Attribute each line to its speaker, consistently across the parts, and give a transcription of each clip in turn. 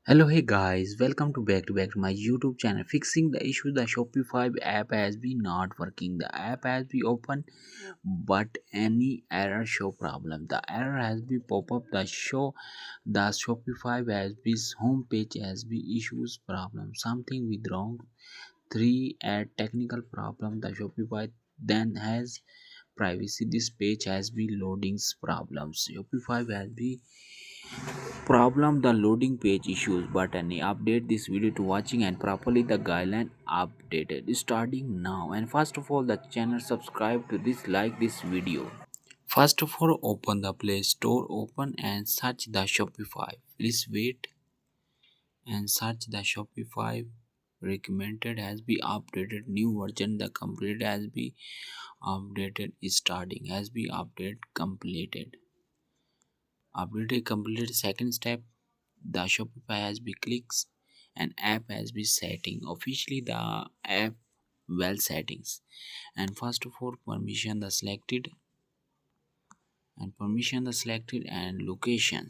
Speaker 1: Hello, hey guys, welcome to back to my YouTube channel. Fixing the issue, the Shopify app has been not working. The app has been open, but any error show problem. The error has been pop up. The Shopify has been home page has been issues problem. Something with wrong. Three add technical problem. The Shopify then has privacy. This page has been loadings problems. Shopify has been problem the loading page issues button. Update this video to watching and properly the guideline updated starting now. And first of all, the channel subscribe to this, like this video. First of all, open the Play Store, open and search the Shopify. Please wait and search the Shopify. Recommended has been updated, new version the complete has been updated, starting has been update completed. Update completed. Second step, the Shopify has been clicks and app has been setting officially the app well settings. And first of all, permission the selected and location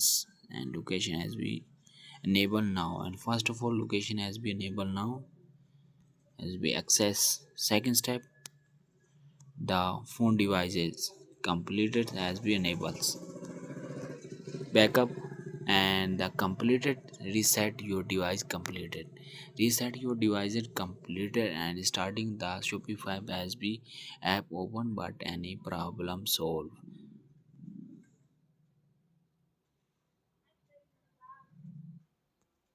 Speaker 1: has been enabled now. And first of all, location has been enabled now, has been access. Second step, the phone devices completed has been enabled. Backup and the completed. Reset your device is completed and starting the Shopify has been app open but any problem solved.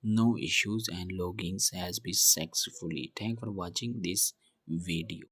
Speaker 1: No issues and logins has been successfully. Thank for watching this video.